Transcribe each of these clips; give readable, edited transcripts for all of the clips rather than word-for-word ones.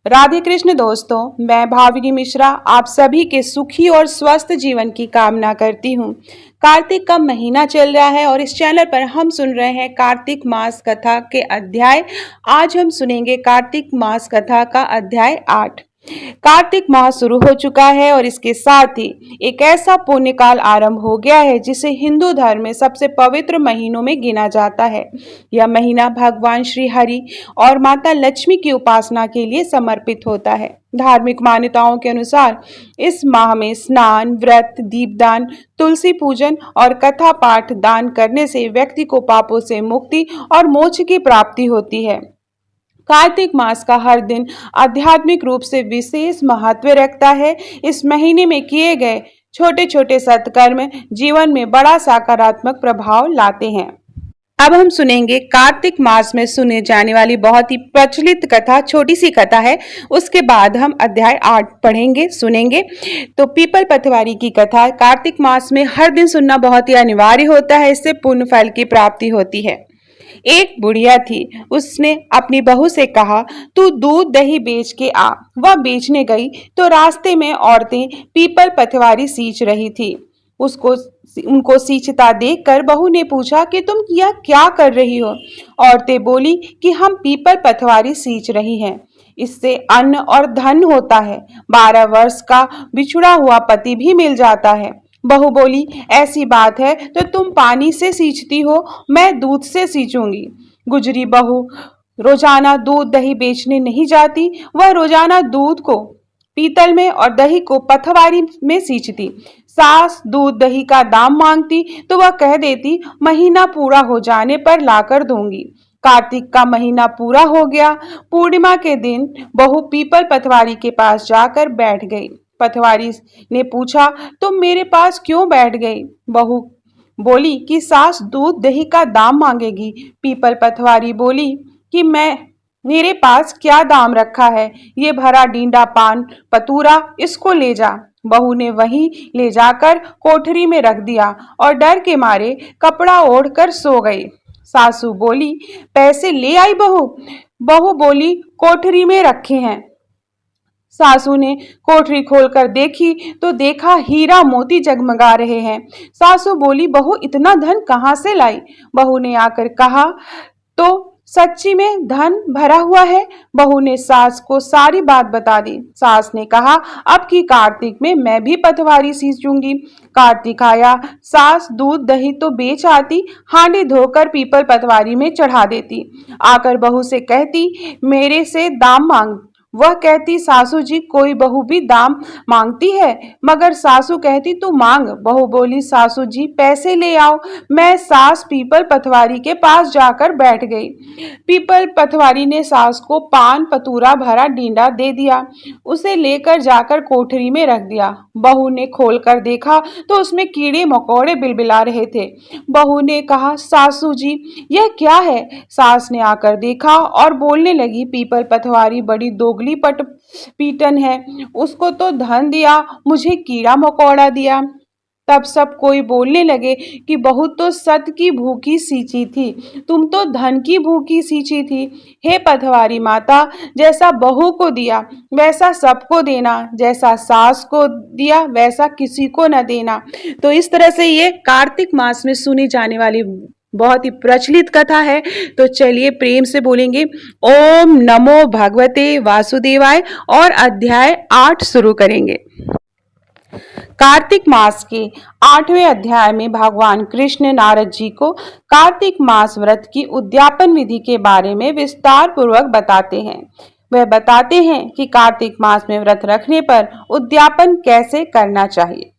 राधे कृष्ण दोस्तों, मैं भाविनी मिश्रा आप सभी के सुखी और स्वस्थ जीवन की कामना करती हूँ। कार्तिक का महीना चल रहा है और इस चैनल पर हम सुन रहे हैं कार्तिक मास कथा के अध्याय। आज हम सुनेंगे कार्तिक मास कथा का अध्याय 8। कार्तिक माह शुरू हो चुका है और इसके साथ ही एक ऐसा पुण्य काल आरंभ हो गया है जिसे हिंदू धर्म में सबसे पवित्र महीनों में गिना जाता है। यह महीना भगवान श्री हरि और माता लक्ष्मी की उपासना के लिए समर्पित होता है। धार्मिक मान्यताओं के अनुसार इस माह में स्नान, व्रत, दीपदान, तुलसी पूजन और कथा पाठ दान करने से व्यक्ति को पापों से मुक्ति और मोक्ष की प्राप्ति होती है। कार्तिक मास का हर दिन आध्यात्मिक रूप से विशेष महत्व रखता है। इस महीने में किए गए छोटे छोटे सत्कर्म जीवन में बड़ा सकारात्मक प्रभाव लाते हैं। अब हम सुनेंगे कार्तिक मास में सुने जाने वाली बहुत ही प्रचलित कथा, छोटी सी कथा है। उसके बाद हम अध्याय 8 पढ़ेंगे, सुनेंगे। तो पीपल पतवारी की कथा कार्तिक मास में हर दिन सुनना बहुत ही अनिवार्य होता है। इससे पुण्य फल की प्राप्ति होती है। एक बुढ़िया थी, उसने अपनी बहू से कहा, तू दूध दही बेच के आ। वह बेचने गई तो रास्ते में औरतें पीपल पतवारी सींच रही थी। उनको सींचता देखकर बहू ने पूछा कि तुम यह क्या कर रही हो। औरतें बोली कि हम पीपल पतवारी सींच रही हैं, इससे अन्न और धन होता है। 12 वर्ष का बिछुड़ा हुआ पति भी मिल जाता है। बहू बोली, ऐसी बात है तो तुम पानी से सींचती हो, मैं दूध से सींचूंगी। गुजरी बहू रोजाना दूध दही बेचने नहीं जाती, वह रोजाना दूध को पीतल में और दही को पथवारी में सींचती। सास दूध दही का दाम मांगती तो वह कह देती, महीना पूरा हो जाने पर लाकर दूंगी। कार्तिक का महीना पूरा हो गया। पूर्णिमा के दिन बहू पीपल पथवारी के पास जाकर बैठ गई। पथवारी ने पूछा, तुम मेरे पास क्यों बैठ गई? बहू बोली कि सास दूध दही का दाम मांगेगी। पीपल पथवारी बोली कि मेरे पास क्या दाम रखा है, ये भरा डींडा पान पतूरा, इसको ले जा। बहू ने वहीं ले जाकर कोठरी में रख दिया और डर के मारे कपड़ा ओढ़कर सो गई। सासू बोली, पैसे ले आई बहू? बहू बोली, कोठरी में रखे हैं। सासू ने कोठरी खोलकर देखी तो देखा हीरा मोती जगमगा रहे हैं। सासू बोली, बहू इतना धन कहाँ से लाई? बहू ने आकर कहा, तो सच्ची में धन भरा हुआ है। बहू ने सास को सारी बात बता दी। सास ने कहा, अब की कार्तिक में मैं भी पतवारी सींचूंगी। कार्तिक आया, सास दूध दही तो बेच आती, हांडी धोकर पीपल पतवारी में चढ़ा देती। आकर बहू से कहती, मेरे से दाम मांग। वह कहती, सासू जी कोई बहू भी दाम मांगती है? मगर सासू कहती, तू मांग। बहू बोली, सासू जी पैसे ले आओ। मैं सास पीपल पथवारी के पास जाकर बैठ गई। पीपल पथवारी ने सास को पान पतूरा भरा डींडा दे दिया। उसे लेकर जाकर कोठरी में रख दिया। बहू ने खोलकर देखा तो उसमें कीड़े मकोड़े बिलबिला रहे थे। बहू ने कहा, सासू जी यह क्या है? सास ने आकर देखा और बोलने लगी, पीपल पथवारी बड़ी दोगली पीटन है, उसको तो धन दिया, मुझे कीड़ा मकोड़ा दिया। तब सब कोई बोलने लगे कि बहू तो सत की भूखी सींची थी, तुम तो धन की भूखी सींची थी। हे पथवारी माता, जैसा बहू को दिया वैसा सबको देना, जैसा सास को दिया वैसा किसी को न देना। तो इस तरह से ये कार्तिक मास में सुनी जाने वाली बहुत ही प्रचलित कथा है। तो चलिए प्रेम से बोलेंगे, ओम नमो भगवते वासुदेवाय और अध्याय 8 शुरू करेंगे। कार्तिक मास के 8वें अध्याय में भगवान कृष्ण नारद जी को कार्तिक मास व्रत की उद्यापन विधि के बारे में विस्तार पूर्वक बताते हैं। वह बताते हैं कि कार्तिक मास में व्रत रखने पर उद्यापन कैसे करना चाहिए।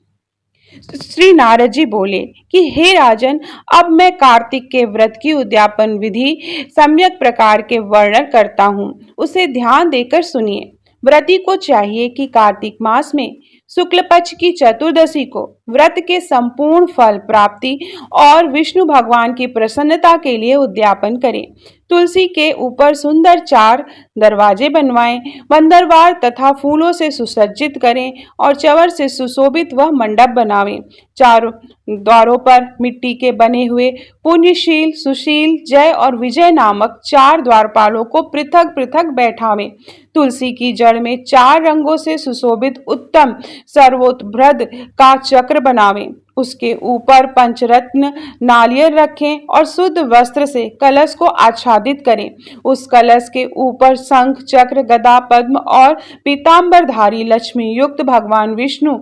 श्री नारद जी बोले कि हे राजन, अब मैं कार्तिक के व्रत की उद्यापन विधि सम्यक प्रकार के वर्णन करता हूँ, उसे ध्यान देकर सुनिए। व्रती को चाहिए कि कार्तिक मास में शुक्ल पक्ष की चतुर्दशी को व्रत के संपूर्ण फल प्राप्ति और विष्णु भगवान की प्रसन्नता के लिए उद्यापन करें। तुलसी के ऊपर सुंदर 4 दरवाजे बनवाएं, बंदरवार तथा फूलों से सुसज्जित करें और चवर से सुशोभित वह मंडप बनावें। चारों द्वारों पर मिट्टी के बने हुए पुण्यशील, सुशील, जय और विजय नामक 4 द्वारपालों को पृथक पृथक बैठावें। तुलसी की जड़ में 4 रंगों से सुशोभित उत्तम सर्वोत्भृत का चक्र बनावें। उसके ऊपर पंचरत्न नारियल रखें और शुद्ध वस्त्र से कलश को आच्छादित करें। उस कलश के ऊपर शंख, चक्र, गदा, पद्म और पीतांबरधारी लक्ष्मी युक्त भगवान विष्णु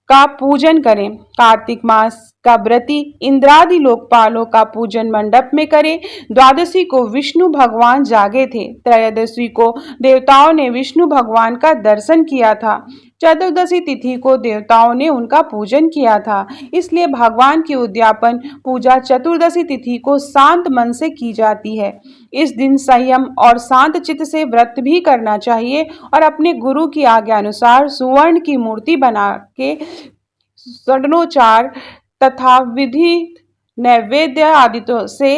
का पूजन करें। कार्तिक मास का व्रती इंद्रादि लोकपालों का पूजन मंडप में करें। द्वादशी को विष्णु भगवान जागे थे। त्रयोदशी को देवताओं ने विष्णु भगवान का दर्शन किया था। चतुर्दशी तिथि को देवताओं ने उनका पूजन किया था। इसलिए भगवान की उद्यापन पूजा चतुर्दशी तिथि को शांत मन से की जाती है। इस दिन संयम और शांत चित्त से व्रत भी करना चाहिए और अपने गुरु की आज्ञा अनुसार सुवर्ण की मूर्ति बना के षडनोचार तथा विधि नैवेद्य आदि से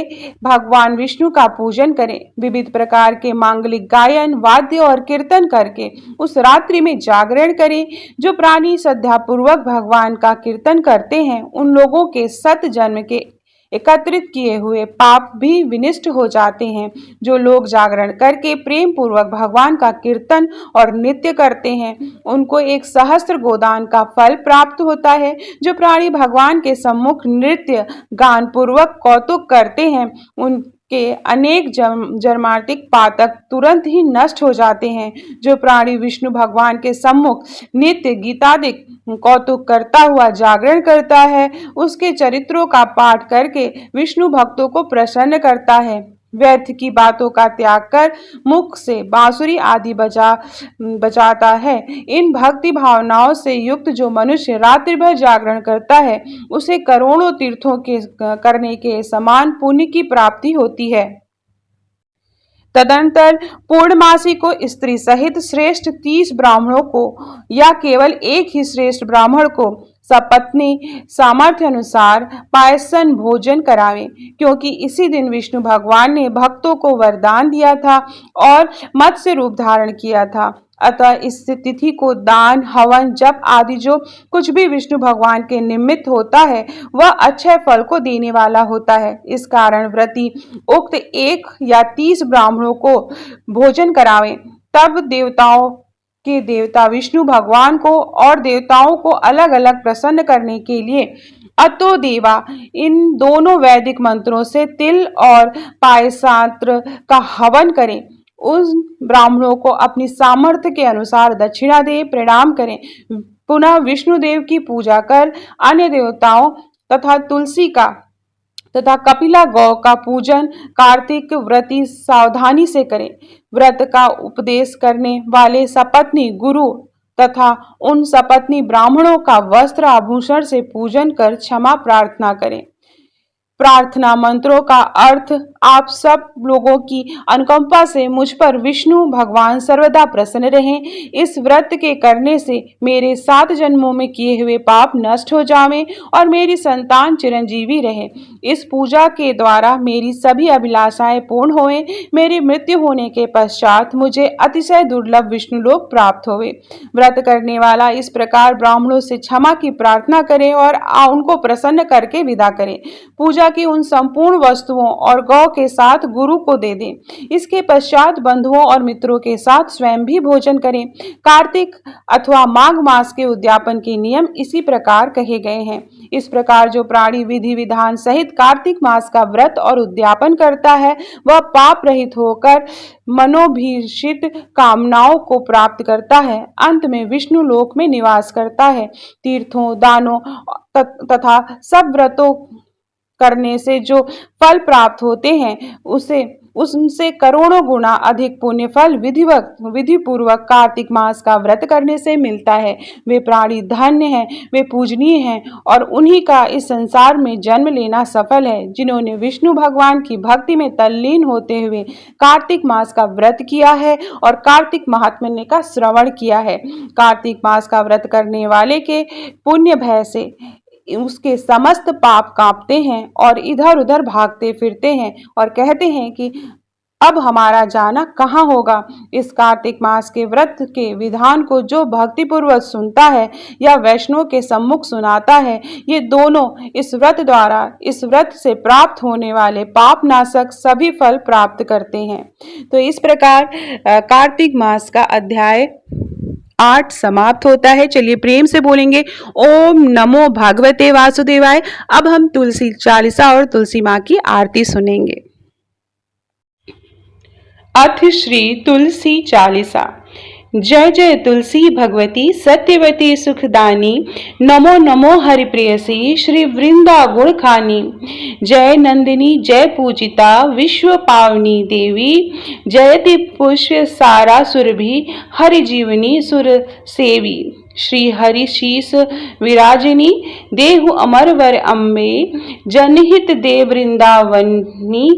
भगवान विष्णु का पूजन करें। विविध प्रकार के मांगलिक गायन, वाद्य और कीर्तन करके उस रात्रि में जागरण करें। जो प्राणी श्रद्धा पूर्वक भगवान का कीर्तन करते हैं उन लोगों के 7 जन्म के एकत्रित किए हुए पाप भी विनिष्ट हो जाते हैं। जो लोग जागरण करके प्रेम पूर्वक भगवान का कीर्तन और नृत्य करते हैं उनको 1 सहस्त्र गोदान का फल प्राप्त होता है। जो प्राणी भगवान के सम्मुख नृत्य गान पूर्वक कौतुक करते हैं उनके अनेक जन्मार्थिक पातक तुरंत ही नष्ट हो जाते हैं। जो प्राणी विष्णु भगवान के सम्मुख नित्य गीतादिक कौतुक करता हुआ जागरण करता है उसके चरित्रों का पाठ करके विष्णु भक्तों को प्रसन्न करता है। व्यर्थ की बातों का त्याग कर मुख से बांसुरी आदि बजाता है। इन भक्ति भावनाओं से युक्त जो मनुष्य रात्रि भर जागरण करता है उसे करोड़ों तीर्थों के करने के समान पुण्य की प्राप्ति होती है। तदनंतर पूर्णमासी को स्त्री सहित श्रेष्ठ 30 ब्राह्मणों को या केवल एक ही श्रेष्ठ ब्राह्मण को सपत्नी सामर्थ्य अनुसार पायसन भोजन करावें, क्योंकि इसी दिन विष्णु भगवान ने भक्तों को वरदान दिया था और मत्स्य रूप धारण किया था। अतः इस तिथि को दान, हवन, जप आदि जो कुछ भी विष्णु भगवान के निमित्त होता है वह अच्छे फल को देने वाला होता है। इस कारण व्रती उक्त 1 या 30 ब्राह्मणों को भोजन करावें। तब देवताओं के देवता विष्णु भगवान को और देवताओं को अलग अलग प्रसन्न करने के लिए अतो देवा इन दोनों वैदिक मंत्रों से तिल और पायसात्र का हवन करें। उन ब्राह्मणों को अपनी सामर्थ्य के अनुसार दक्षिणा दे प्रणाम करें। पुनः विष्णु देव की पूजा कर अन्य देवताओं तथा तुलसी का तथा कपिला गौ का पूजन कार्तिक व्रती सावधानी से करें। व्रत का उपदेश करने वाले सपत्नी गुरु तथा उन सपत्नी ब्राह्मणों का वस्त्र आभूषण से पूजन कर क्षमा प्रार्थना करें। प्रार्थना मंत्रों का अर्थ आप सब लोगों की अनुकंपा से मुझ पर विष्णु भगवान सर्वदा प्रसन्न रहें। इस व्रत के करने से मेरे 7 जन्मों में किए हुए पाप नष्ट हो जावें और मेरी संतान चिरंजीवी रहे। इस पूजा के द्वारा मेरी सभी अभिलाषाएं पूर्ण होएं। मेरी मृत्यु होने के पश्चात मुझे अतिशय दुर्लभ विष्णु लोक प्राप्त होवे। व्रत करने वाला इस प्रकार ब्राह्मणों से क्षमा की प्रार्थना करे और उनको प्रसन्न करके विदा करे। पूजा की उन संपूर्ण वस्तुओं और गौ के साथ गुरु को दे दें। इसके पश्चात बंधुओं और मित्रों के साथ स्वयं भी भोजन करें। कार्तिक अथवा माघ मास के उद्यापन के नियम इसी प्रकार कहे गए हैं। इस प्रकार जो प्राणी विधि विधान सहित कार्तिक मास का व्रत और उद्यापन करता है वह पाप रहित होकर मनोभीषित कामनाओं को प्राप्त करता है। अंत में विष्णु लोक में निवास करता है। तीर्थों, दानों तथा सब व्रतों करने से जो फल प्राप्त होते हैं उसे उनसे करोड़ों गुना अधिक पुण्य फल विधि पूर्वक कार्तिक मास का व्रत करने से मिलता है। वे प्राणी धन्य हैं, वे पूजनीय हैं और उन्हीं का इस संसार में जन्म लेना सफल है जिन्होंने विष्णु भगवान की भक्ति में तल्लीन होते हुए कार्तिक मास का व्रत किया है और कार्तिक महात्म्य का श्रवण किया है। कार्तिक मास का व्रत करने वाले के पुण्य भय से उसके समस्त पाप कांपते हैं और इधर उधर भागते फिरते हैं और कहते हैं कि अब हमारा जाना कहाँ होगा। इस कार्तिक मास के व्रत के विधान को जो भक्तिपूर्वक सुनता है या वैष्णव के सम्मुख सुनाता है, ये दोनों इस व्रत से प्राप्त होने वाले पाप नाशक सभी फल प्राप्त करते हैं। तो इस प्रकार कार्तिक मास का अध्याय 8 समाप्त होता है। चलिए प्रेम से बोलेंगे ओम नमो भगवते वासुदेवाय। अब हम तुलसी चालीसा और तुलसी माँ की आरती सुनेंगे। अथ श्री तुलसी चालीसा। जय जय तुलसी भगवती सत्यवती सुखदानी, नमो नमो हरिप्रियसी श्री वृंदा गुण खानी। जय नंदिनी जय पूजिता विश्व पावनी देवी, जयति पुष्य सारा सुरभि हरि जीवनी सुर सेवी। श्री हरि शीस विराजिनी देहु अमरवर अम्बे, जनहित दे वृंदावनी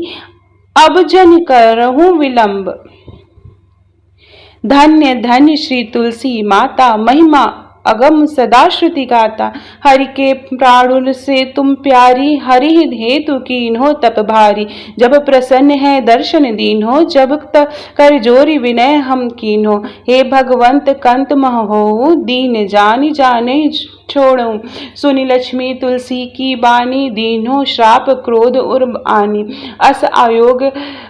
अब जन करहूं विलंब। धन्य धन्य श्री तुलसी माता, महिमा अगम सदा श्रुति गाता। हरि के प्राणुर से तुम प्यारी, हरि हेतु कीन्हो तप भारी। जब प्रसन्न है दर्शन दीन्हो, जब कर जोरी विनय हम कीन्हो। हे भगवंत कंत मह हो, दीन जानी जाने छोड़ो। सुनी लक्ष्मी तुलसी की बानी, दीन्हो श्राप क्रोध उर आनी। अस आयोग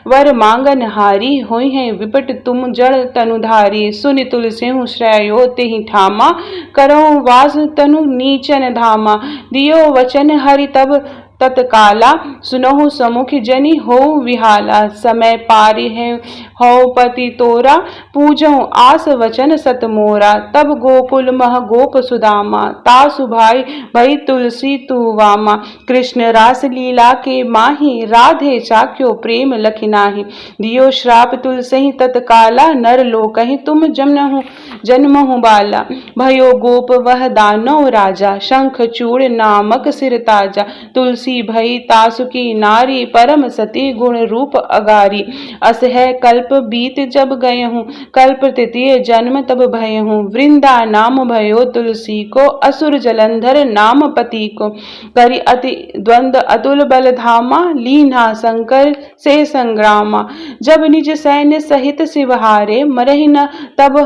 वर मांगन हारी, होई है विपट तुम जड़ तनुधारी। सुनि तुलसी श्रेयो तेहि ठामा, करो वास तनु नीचन धामा। दियो वचन हरि तब तत्काला, सुनहु समुख जनि हो विहाला। समय पारि है हो पति तोरा, पूजो आस वचन सत मोरा। तब गोकुल मह गोप सुदामा, तासु भाई भई तुलसी तू वामा। कृष्ण रास लीला के माही, राधे चाक्यो प्रेम लखिनाहि। दियो श्राप तुलसी तत्काला, नर लोकहि तुम जन्महु बाला। भयो गोप वह दानव राजा, शंख चूड़ नामक सिर ताजा। तुलसी भई तासुकी नारी, परम सती गुण रूप अगारी। अस है कल्प बीत जब गए हूँ, कल्प तृतीय जन्म तब भय हूँ। वृंदा नाम भयो तुलसी को, असुर जलंधर नाम पति को। करि अति द्वंद अतुल बल धामा, लीना शंकर से संग्रामा। जब निज सैन्य सहित शिवहारे, मरहि न तब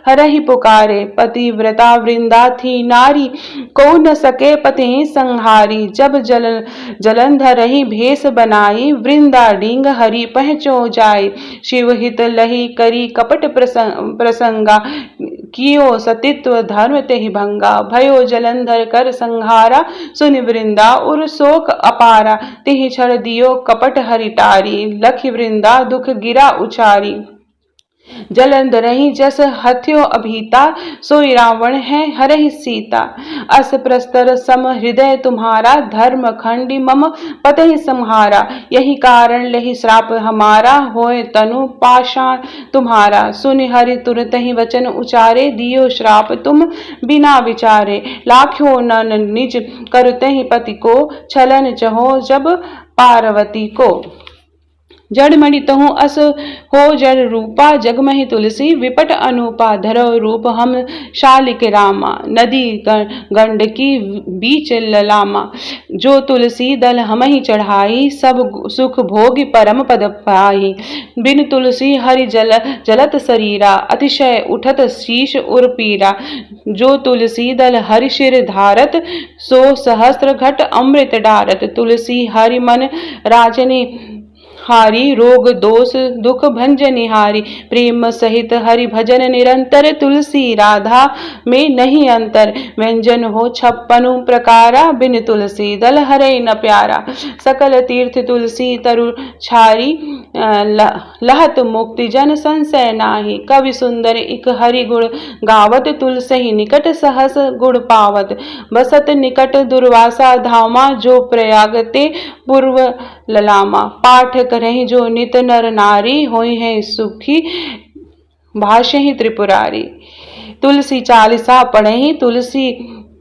हरहि पुकारे। पतिव्रता वृंदा थी नारी, को न सके पति संहारी। जब जलंधर ही भेष बनाई, वृंदा डींग हरि पहचो जाय। शिव हित लही करी कपट प्रसंगा, कियो सतित्व धर्म तेहि भंगा। भयो जलंधर कर संहारा, सुनि वृंदा उर शोक अपारा। तिहि छड़ दियो कपट हरि टारी, लखि वृंदा दुख गिरा उचारी। जलंधर ही जस हथ्यो अभीता, सोई रावण है हरहि सीता। अस प्रस्तर सम हृदय तुम्हारा, धर्म खंडी मम पतहि संहारा। यही कारण लही श्राप हमारा, होए तनु पाषाण तुम्हारा। सुनि हरि तुरत ही वचन उचारे, दियो श्राप तुम बिना विचारे। लाख्यो नन निज करते ही पति को, छलन चहो जब पार्वती को। जड़मणि तहु अस हो जड़ रूपा, जगमहि तुलसी विपट अनुपा। धरो रूप हम शालिक रामा, नदी गंडकी बीच ललामा। जो तुलसी दल हमहि चढ़ाई, सब सुख भोग परम पद पाई। बिन तुलसी हरि जलत शरीरा, अतिशय उठत शीश उर पीरा। जो तुलसी दल हरि शिर धारत, सो सहस्त्र घट अमृत डारत। तुलसी हरि मन राजनी हारी, रोग दोष दुख भंजनिहारी। प्रेम सहित हरि भजन निरंतर, तुलसी राधा में नहीं अंतर। व्यंजन हो 56 प्रकारा, बिन तुलसी दल हरे न प्यारा। सकल तीर्थ तुलसी तरु छारी, लहत मुक्ति जन संशय नाही। कवि सुंदर इक हरि गुण गावत, तुलसी निकट सहस गुण पावत। बसत निकट दुर्वासा धामा, जो प्रयागते पूर्व ललामा। पाठ करहि जो नित नर नारी होई है सुखी भाष्य ही त्रिपुरारी। तुलसी चालीसा पढ़हि तुलसी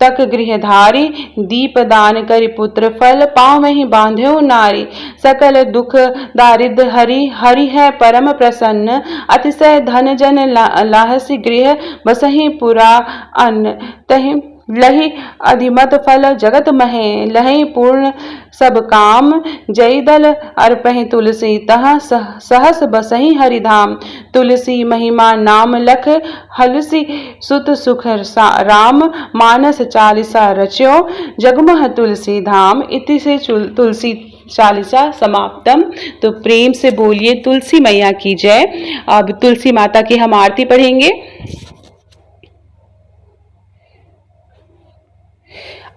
तक गृहधारी दीप दान करि पुत्र फल पावहि बांध्यो नारी। सकल दुख दारिद्र हरि हरि है परम प्रसन्न अतिशय धन जन लाहसी गृह बसहि पुरा अन्न तहि लहि अधिमत फल जगत महे लहि पूर्ण सब काम जय दल अर्पहि तुलसी तह सहस बसहि हरिधाम। तुलसी महिमा नाम लख हलसी सुत सुख राम मानस चालीसा रच्यो जगमह तुलसी धाम। इति से तुलसी चालीसा समाप्तम। तो प्रेम से बोलिए तुलसी मैया की जय। अब तुलसी माता की हम आरती पढ़ेंगे।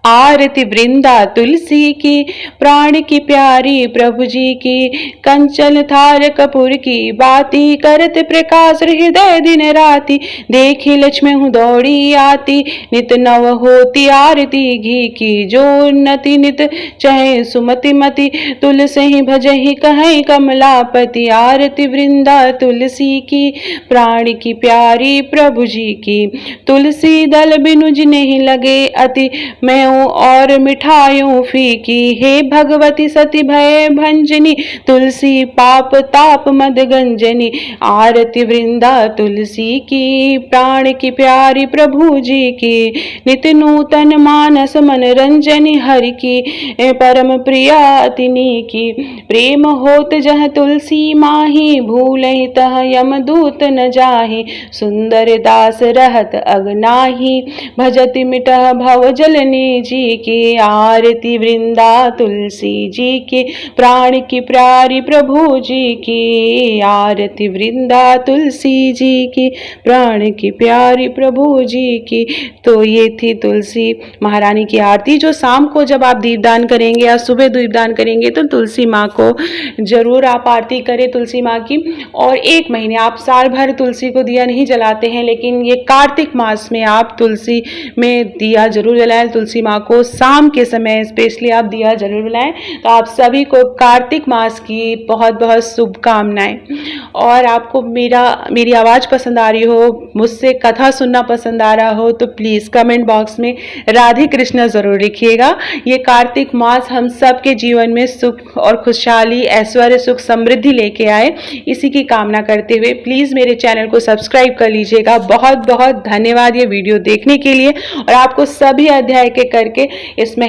आरती वृंदा तुलसी की प्राण की प्यारी प्रभु जी की कंचन थार कपूर की बाती करत प्रकाश हृदय दिन राती देखी लक्ष्मी हूँ दौड़ी आती नित नव होती आरती घी की जो उन्नति नित चहे सुमति मति तुलसी ही भजहि कहीं कमलापति। आरती वृंदा तुलसी की प्राण की प्यारी प्रभु जी की तुलसी दल बिनु जिन्हें लगे अति मैं और मिठाइयों फीकी हे भगवती सती भय भंजनी तुलसी पाप ताप मद गंजनी। आरती वृंदा तुलसी की प्राण की प्यारी प्रभु जी की नित नूतन मानस मनरंजनी हरि की परम प्रिया अतिनी की प्रेम होत जह तुलसी माही भूलहि तह यमदूत न जाहि सुंदर दास रहत अगनाही भजति मिटह भव जलनी जी की। आरती वृंदा तुलसी जी की प्राण की प्यारी प्रभु जी की आरती वृंदा तुलसी जी की प्राण की प्यारी प्रभु जी की। तो ये थी तुलसी महारानी की आरती जो शाम को जब आप दीपदान करेंगे या सुबह दीपदान करेंगे तो तुलसी माँ को जरूर आप आरती करें तुलसी माँ की। और 1 महीने आप साल भर तुलसी को दिया नहीं जलाते हैं लेकिन ये कार्तिक मास में आप तुलसी में दिया जरूर जलाएं। तुलसी माँ को शाम के समय स्पेशली आप दिया जरूर जलाएं। तो आप सभी को कार्तिक मास की बहुत बहुत शुभकामनाएं। और आपको मेरी आवाज़ पसंद आ रही हो मुझसे कथा सुनना पसंद आ रहा हो तो प्लीज़ कमेंट बॉक्स में राधे कृष्ण ज़रूर लिखिएगा। ये कार्तिक मास हम सब के जीवन में सुख और खुशहाली ऐश्वर्य सुख समृद्धि लेके आए इसी की कामना करते हुए प्लीज़ मेरे चैनल को सब्सक्राइब कर लीजिएगा। बहुत बहुत धन्यवाद ये वीडियो देखने के लिए। और आपको सभी अध्याय के करके इसमें